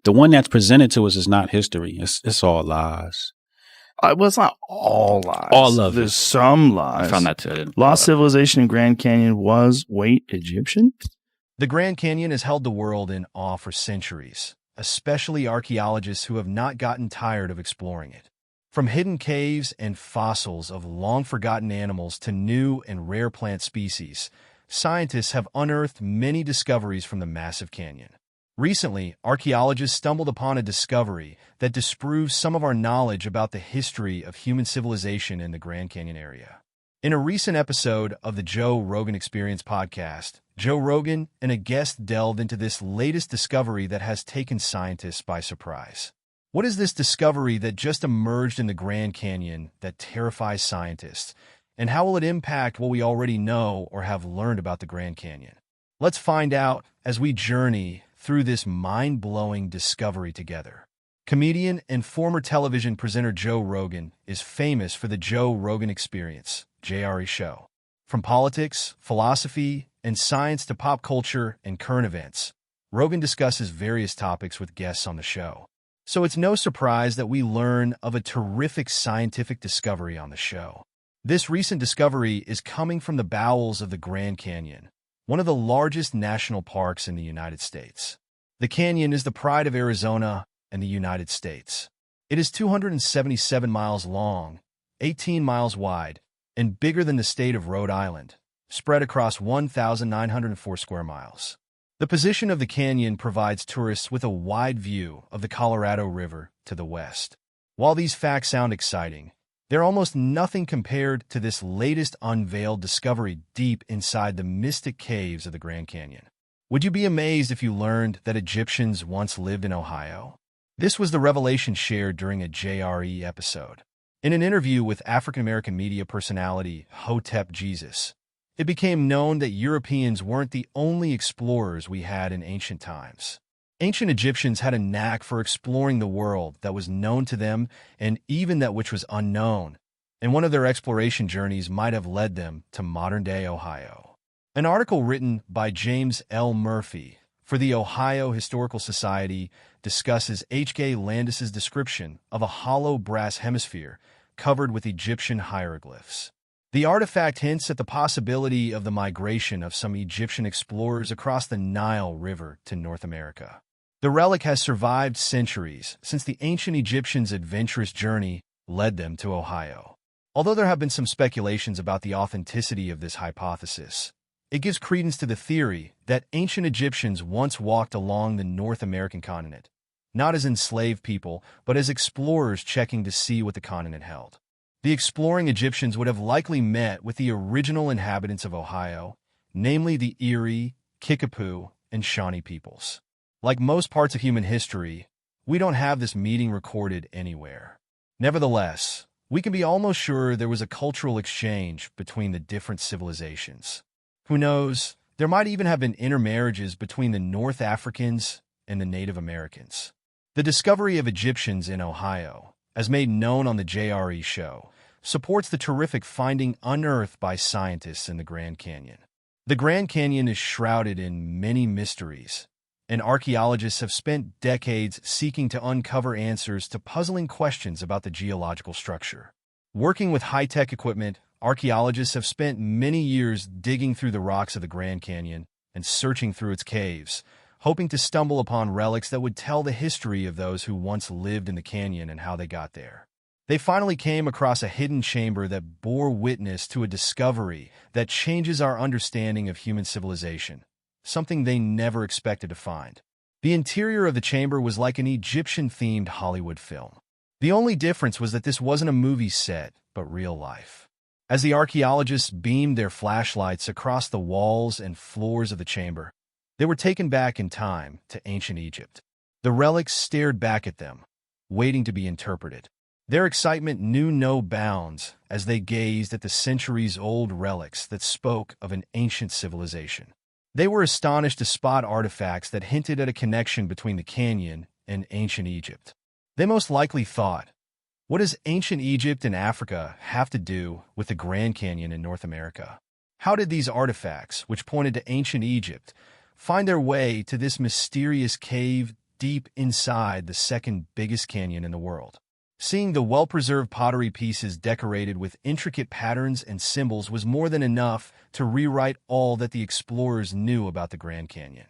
The one that's presented to us is not history. It's all lies. Well, it's not all lies. All of There's it. some lies. I found that too. Lost civilization in Grand Canyon was, Egyptian? The Grand Canyon has held the world in awe for centuries, especially archaeologists who have not gotten tired of exploring it. From hidden caves and fossils of long-forgotten animals to new and rare plant species, scientists have unearthed many discoveries from the massive canyon. Recently, archaeologists stumbled upon a discovery that disproves some of our knowledge about the history of human civilization in the Grand Canyon area. In a recent episode of the Joe Rogan Experience podcast, Joe Rogan and a guest delved into this latest discovery that has taken scientists by surprise. What is this discovery that just emerged in the Grand Canyon that terrifies scientists? And how will it impact what we already know or have learned about the Grand Canyon? Let's find out as we journey through this mind-blowing discovery together. Comedian and former television presenter Joe Rogan is famous for the Joe Rogan Experience, JRE show. From politics, philosophy, and science to pop culture and current events, Rogan discusses various topics with guests on the show. So it's no surprise that we learn of a terrific scientific discovery on the show. This recent discovery is coming from the bowels of the Grand Canyon, one of the largest national parks in the United States. The canyon is the pride of Arizona and the United States. It is 277 miles long, 18 miles wide, and bigger than the state of Rhode Island, spread across 1,904 square miles. The position of the canyon provides tourists with a wide view of the Colorado River to the west. While these facts sound exciting, they're almost nothing compared to this latest unveiled discovery deep inside the mystic caves of the Grand Canyon. Would you be amazed if you learned that Egyptians once lived in Ohio? This was the revelation shared during a JRE episode. In an interview with African-American media personality Hotep Jesus, it became known that Europeans weren't the only explorers we had in ancient times. Ancient Egyptians had a knack for exploring the world that was known to them and even that which was unknown, and one of their exploration journeys might have led them to modern-day Ohio. An article written by James L. Murphy for the Ohio Historical Society discusses H.K. Landis's description of a hollow brass hemisphere covered with Egyptian hieroglyphs. The artifact hints at the possibility of the migration of some Egyptian explorers across the Nile River to North America. The relic has survived centuries since the ancient Egyptians' adventurous journey led them to Ohio. Although there have been some speculations about the authenticity of this hypothesis, it gives credence to the theory that ancient Egyptians once walked along the North American continent, not as enslaved people, but as explorers checking to see what the continent held. The exploring Egyptians would have likely met with the original inhabitants of Ohio, namely the Erie, Kickapoo, and Shawnee peoples. Like most parts of human history, we don't have this meeting recorded anywhere. Nevertheless, we can be almost sure there was a cultural exchange between the different civilizations. Who knows, there might even have been intermarriages between the North Africans and the Native Americans. The discovery of Egyptians in Ohio, as made known on the JRE show, supports the terrific finding unearthed by scientists in the Grand Canyon. The Grand Canyon is shrouded in many mysteries, and archaeologists have spent decades seeking to uncover answers to puzzling questions about the geological structure. Working with high-tech equipment, archaeologists have spent many years digging through the rocks of the Grand Canyon and searching through its caves, hoping to stumble upon relics that would tell the history of those who once lived in the canyon and how they got there. They finally came across a hidden chamber that bore witness to a discovery that changes our understanding of human civilization, something they never expected to find. The interior of the chamber was like an Egyptian-themed Hollywood film. The only difference was that this wasn't a movie set, but real life. As the archaeologists beamed their flashlights across the walls and floors of the chamber, they were taken back in time to ancient Egypt. The relics stared back at them, waiting to be interpreted. Their excitement knew no bounds as they gazed at the centuries-old relics that spoke of an ancient civilization. They were astonished to spot artifacts that hinted at a connection between the canyon and ancient Egypt. They most likely thought, what does ancient Egypt and Africa have to do with the Grand Canyon in North America? How did these artifacts, which pointed to ancient Egypt, find their way to this mysterious cave deep inside the second biggest canyon in the world. Seeing the well-preserved pottery pieces decorated with intricate patterns and symbols was more than enough to rewrite all that the explorers knew about the Grand Canyon.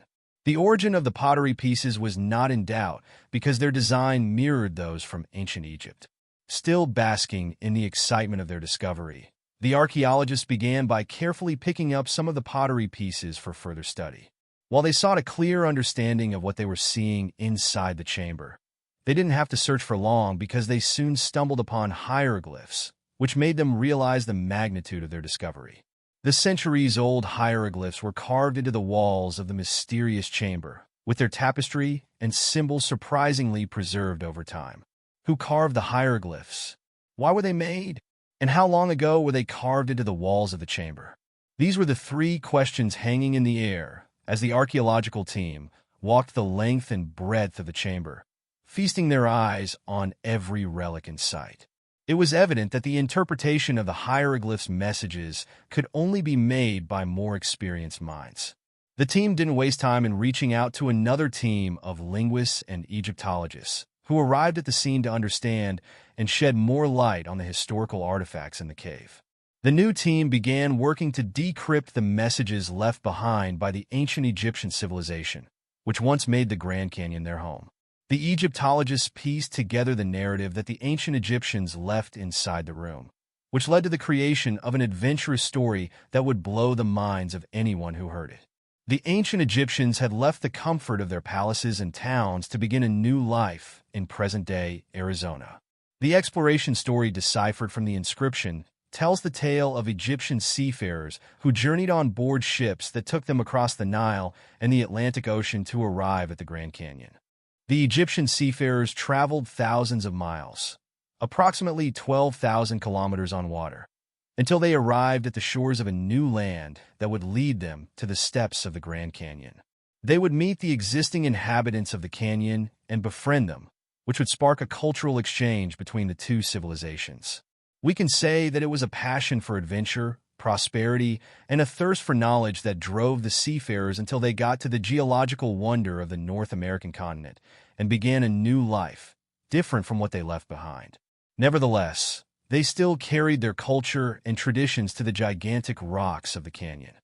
The origin of the pottery pieces was not in doubt because their design mirrored those from ancient Egypt. Still basking in the excitement of their discovery, the archaeologists began by carefully picking up some of the pottery pieces for further study. While they sought a clear understanding of what they were seeing inside the chamber, they didn't have to search for long because they soon stumbled upon hieroglyphs, which made them realize the magnitude of their discovery. The centuries-old hieroglyphs were carved into the walls of the mysterious chamber, with their tapestry and symbols surprisingly preserved over time. Who carved the hieroglyphs? Why were they made? And how long ago were they carved into the walls of the chamber? These were the three questions hanging in the air as the archaeological team walked the length and breadth of the chamber, feasting their eyes on every relic in sight. It was evident that the interpretation of the hieroglyphs' messages could only be made by more experienced minds. The team didn't waste time in reaching out to another team of linguists and Egyptologists, who arrived at the scene to understand and shed more light on the historical artifacts in the cave. The new team began working to decrypt the messages left behind by the ancient Egyptian civilization, which once made the Grand Canyon their home. The Egyptologists pieced together the narrative that the ancient Egyptians left inside the room, which led to the creation of an adventurous story that would blow the minds of anyone who heard it. The ancient Egyptians had left the comfort of their palaces and towns to begin a new life in present-day Arizona. The exploration story deciphered from the inscription tells the tale of Egyptian seafarers who journeyed on board ships that took them across the Nile and the Atlantic Ocean to arrive at the Grand Canyon. The Egyptian seafarers traveled thousands of miles, approximately 12,000 kilometers on water, until they arrived at the shores of a new land that would lead them to the steps of the Grand Canyon. They would meet the existing inhabitants of the canyon and befriend them, which would spark a cultural exchange between the two civilizations. We can say that it was a passion for adventure, prosperity, and a thirst for knowledge that drove the seafarers until they got to the geological wonder of the North American continent and began a new life, different from what they left behind. Nevertheless, they still carried their culture and traditions to the gigantic rocks of the canyon.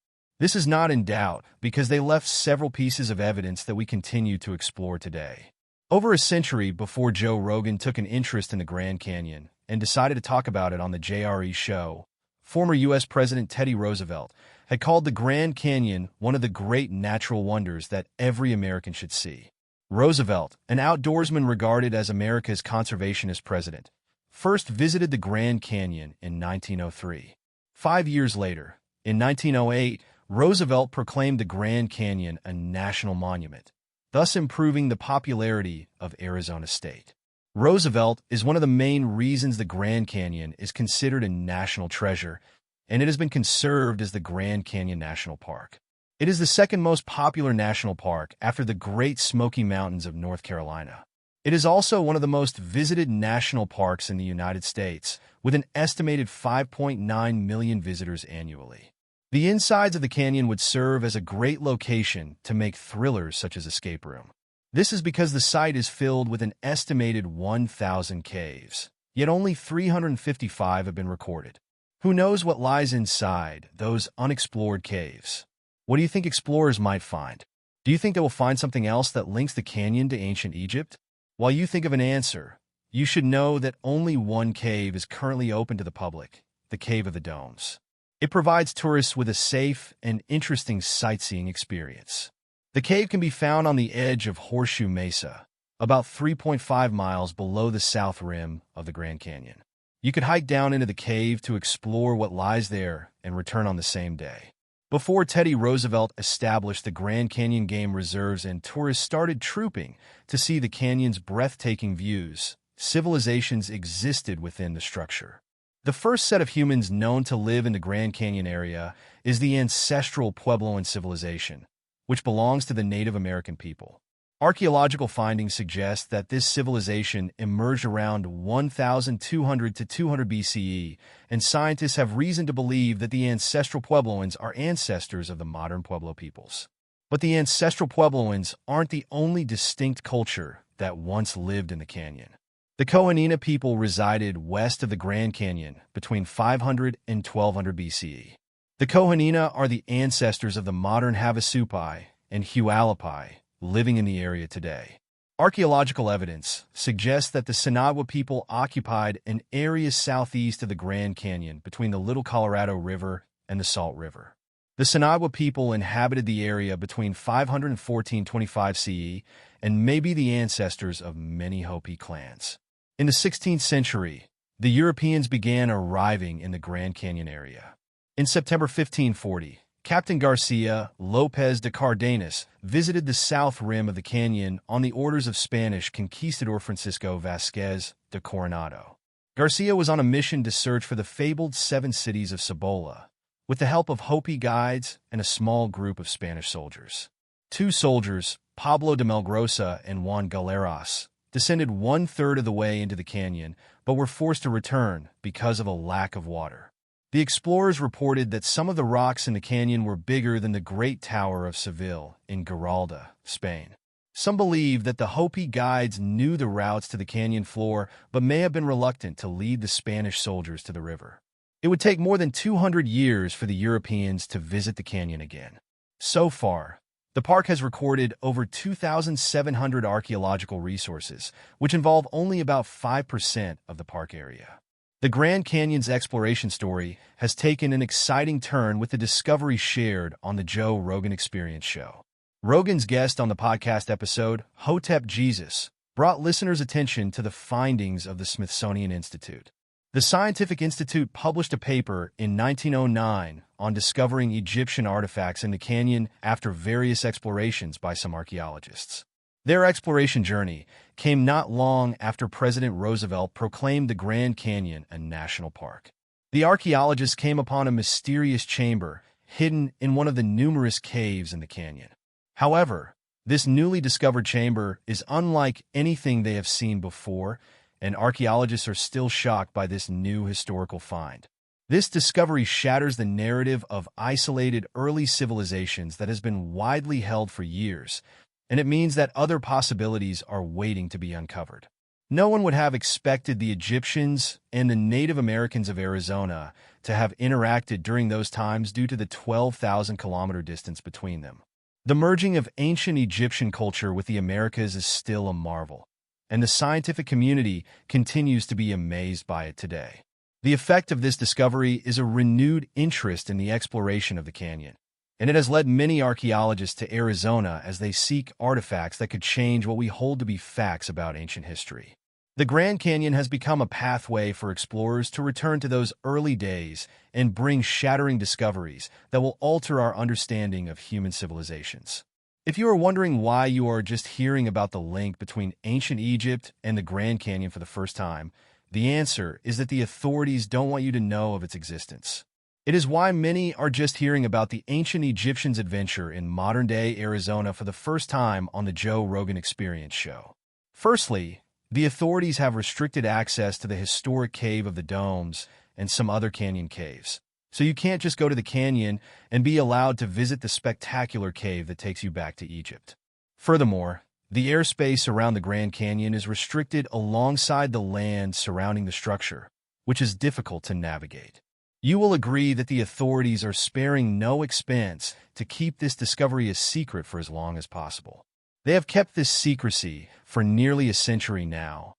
This is not in doubt because they left several pieces of evidence that we continue to explore today. Over a century before Joe Rogan took an interest in the Grand Canyon and decided to talk about it on the JRE show, former U.S. President Teddy Roosevelt had called the Grand Canyon one of the great natural wonders that every American should see. Roosevelt, an outdoorsman regarded as America's conservationist president, first visited the Grand Canyon in 1903. 5 years later, in 1908, Roosevelt proclaimed the Grand Canyon a national monument, thus improving the popularity of Arizona State. Roosevelt is one of the main reasons the Grand Canyon is considered a national treasure, and it has been conserved as the Grand Canyon National Park. It is the second most popular national park after the Great Smoky Mountains of North Carolina. It is also one of the most visited national parks in the United States, with an estimated 5.9 million visitors annually. The insides of the canyon would serve as a great location to make thrillers such as Escape Room. This is because the site is filled with an estimated 1,000 caves, yet only 355 have been recorded. Who knows what lies inside those unexplored caves? What do you think explorers might find? Do you think they will find something else that links the canyon to ancient Egypt? While you think of an answer, you should know that only one cave is currently open to the public, the Cave of the Domes. It provides tourists with a safe and interesting sightseeing experience. The cave can be found on the edge of Horseshoe Mesa, about 3.5 miles below the south rim of the Grand Canyon. You could hike down into the cave to explore what lies there and return on the same day. Before Teddy Roosevelt established the Grand Canyon Game Reserves and tourists started trooping to see the canyon's breathtaking views, civilizations existed within the structure. The first set of humans known to live in the Grand Canyon area is the ancestral Puebloan civilization, which belongs to the Native American people. Archaeological findings suggest that this civilization emerged around 1,200 to 200 BCE, and scientists have reason to believe that the ancestral Puebloans are ancestors of the modern Pueblo peoples. But the ancestral Puebloans aren't the only distinct culture that once lived in the canyon. The Cohenina people resided west of the Grand Canyon between 500 and 1200 BCE. The Cohenina are the ancestors of the modern Havasupai and Hualapai living in the area today. Archaeological evidence suggests that the Sinagua people occupied an area southeast of the Grand Canyon between the Little Colorado River and the Salt River. The Sinagua people inhabited the area between 500 and 1425 CE and may be the ancestors of many Hopi clans. In the 16th century, the Europeans began arriving in the Grand Canyon area. In September 1540, Captain Garcia Lopez de Cardenas visited the south rim of the canyon on the orders of Spanish conquistador Francisco Vázquez de Coronado. Garcia was on a mission to search for the fabled 7 cities of Cibola, with the help of Hopi guides and a small group of Spanish soldiers. 2 soldiers, Pablo de Melgrosa and Juan Galeras, descended 1/3 of the way into the canyon, but were forced to return because of a lack of water. The explorers reported that some of the rocks in the canyon were bigger than the Great Tower of Seville in Giralda, Spain. Some believe that the Hopi guides knew the routes to the canyon floor but may have been reluctant to lead the Spanish soldiers to the river. It would take more than 200 years for the Europeans to visit the canyon again. So far, the park has recorded over 2,700 archaeological resources, which involve only about 5% of the park area. The Grand Canyon's exploration story has taken an exciting turn with the discovery shared on the Joe Rogan Experience show. Rogan's guest on the podcast episode, Hotep Jesus, brought listeners' attention to the findings of the Smithsonian Institute. The Scientific Institute published a paper in 1909 on discovering Egyptian artifacts in the canyon after various explorations by some archaeologists. Their exploration journey came not long after President Roosevelt proclaimed the Grand Canyon a national park. The archaeologists came upon a mysterious chamber hidden in one of the numerous caves in the canyon. However, this newly discovered chamber is unlike anything they have seen before, and archaeologists are still shocked by this new historical find. This discovery shatters the narrative of isolated early civilizations that has been widely held for years, and it means that other possibilities are waiting to be uncovered. No one would have expected the Egyptians and the Native Americans of Arizona to have interacted during those times due to the 12,000-kilometer distance between them. The merging of ancient Egyptian culture with the Americas is still a marvel, and the scientific community continues to be amazed by it today. The effect of this discovery is a renewed interest in the exploration of the canyon, and it has led many archaeologists to Arizona as they seek artifacts that could change what we hold to be facts about ancient history. The Grand Canyon has become a pathway for explorers to return to those early days and bring shattering discoveries that will alter our understanding of human civilizations. If you are wondering why you are just hearing about the link between ancient Egypt and the Grand Canyon for the first time, the answer is that the authorities don't want you to know of its existence. It is why many are just hearing about the ancient Egyptians' adventure in modern-day Arizona for the first time on the Joe Rogan Experience show. Firstly, the authorities have restricted access to the historic Cave of the Domes and some other canyon caves. So you can't just go to the canyon and be allowed to visit the spectacular cave that takes you back to Egypt. Furthermore, the airspace around the Grand Canyon is restricted alongside the land surrounding the structure, which is difficult to navigate. You will agree that the authorities are sparing no expense to keep this discovery a secret for as long as possible. They have kept this secrecy for nearly a century now,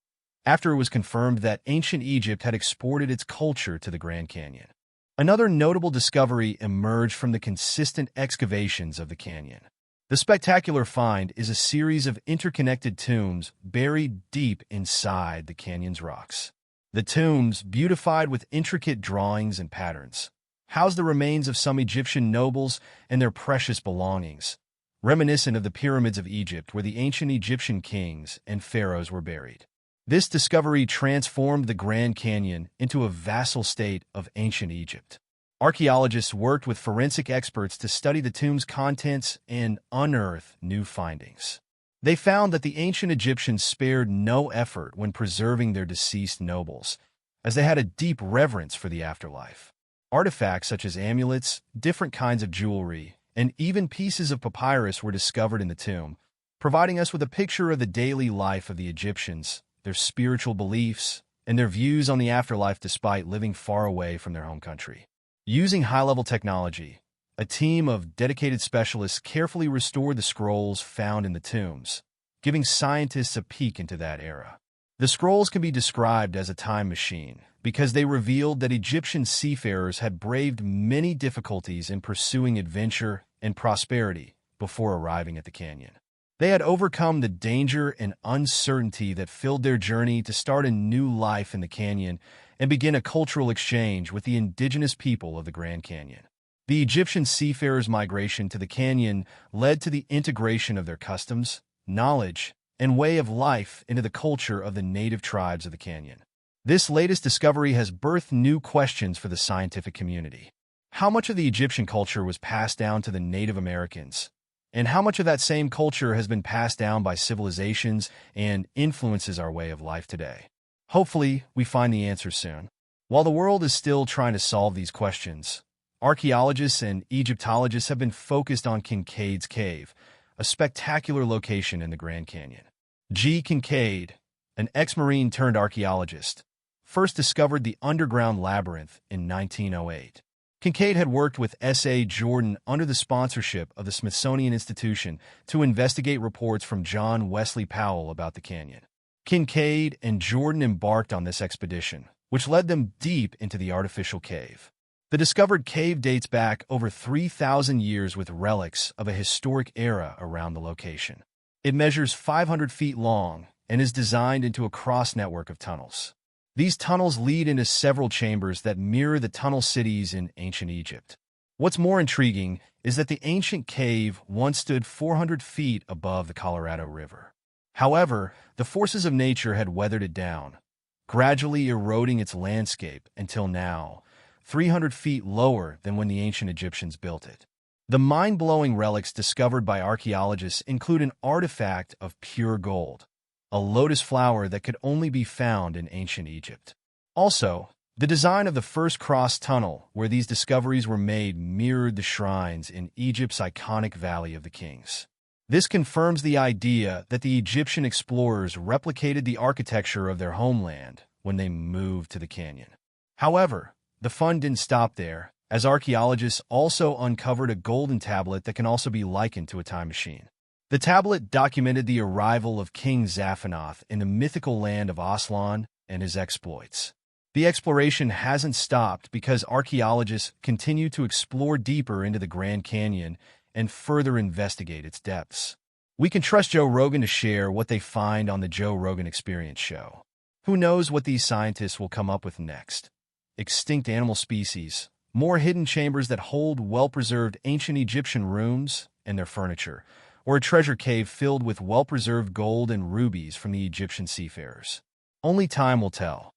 after it was confirmed that ancient Egypt had exported its culture to the Grand Canyon. Another notable discovery emerged from the consistent excavations of the canyon. The spectacular find is a series of interconnected tombs buried deep inside the canyon's rocks. The tombs, beautified with intricate drawings and patterns, house the remains of some Egyptian nobles and their precious belongings, reminiscent of the pyramids of Egypt where the ancient Egyptian kings and pharaohs were buried. This discovery transformed the Grand Canyon into a vassal state of ancient Egypt. Archaeologists worked with forensic experts to study the tomb's contents and unearth new findings. They found that the ancient Egyptians spared no effort when preserving their deceased nobles, as they had a deep reverence for the afterlife. Artifacts such as amulets, different kinds of jewelry, and even pieces of papyrus were discovered in the tomb, providing us with a picture of the daily life of the Egyptians, their spiritual beliefs, and their views on the afterlife despite living far away from their home country. Using high-level technology, a team of dedicated specialists carefully restored the scrolls found in the tombs, giving scientists a peek into that era. The scrolls can be described as a time machine because they revealed that Egyptian seafarers had braved many difficulties in pursuing adventure and prosperity before arriving at the canyon. They had overcome the danger and uncertainty that filled their journey to start a new life in the canyon and begin a cultural exchange with the indigenous people of the Grand Canyon. The Egyptian seafarers' migration to the canyon led to the integration of their customs, knowledge, and way of life into the culture of the native tribes of the canyon. This latest discovery has birthed new questions for the scientific community. How much of the Egyptian culture was passed down to the Native Americans? And how much of that same culture has been passed down by civilizations and influences our way of life today? Hopefully, we find the answer soon. While the world is still trying to solve these questions, archaeologists and Egyptologists have been focused on Kincaid's Cave, a spectacular location in the Grand Canyon. G. Kincaid, an ex-Marine turned archaeologist, first discovered the underground labyrinth in 1908. Kincaid had worked with S.A. Jordan under the sponsorship of the Smithsonian Institution to investigate reports from John Wesley Powell about the canyon. Kincaid and Jordan embarked on this expedition, which led them deep into the artificial cave. The discovered cave dates back over 3,000 years with relics of a historic era around the location. It measures 500 feet long and is designed into a cross-network of tunnels. These tunnels lead into several chambers that mirror the tunnel cities in ancient Egypt. What's more intriguing is that the ancient cave once stood 400 feet above the Colorado River. However, the forces of nature had weathered it down, gradually eroding its landscape until now, 300 feet lower than when the ancient Egyptians built it. The mind-blowing relics discovered by archaeologists include an artifact of pure gold, a lotus flower that could only be found in ancient Egypt. Also, the design of the first cross tunnel where these discoveries were made mirrored the shrines in Egypt's iconic Valley of the Kings. This confirms the idea that the Egyptian explorers replicated the architecture of their homeland when they moved to the canyon. However, the fun didn't stop there, as archaeologists also uncovered a golden tablet that can also be likened to a time machine. The tablet documented the arrival of King Zaphanath in the mythical land of Aslan and his exploits. The exploration hasn't stopped because archaeologists continue to explore deeper into the Grand Canyon and further investigate its depths. We can trust Joe Rogan to share what they find on the Joe Rogan Experience show. Who knows what these scientists will come up with next? Extinct animal species, more hidden chambers that hold well-preserved ancient Egyptian rooms and their furniture, or a treasure cave filled with well-preserved gold and rubies from the Egyptian seafarers. Only time will tell.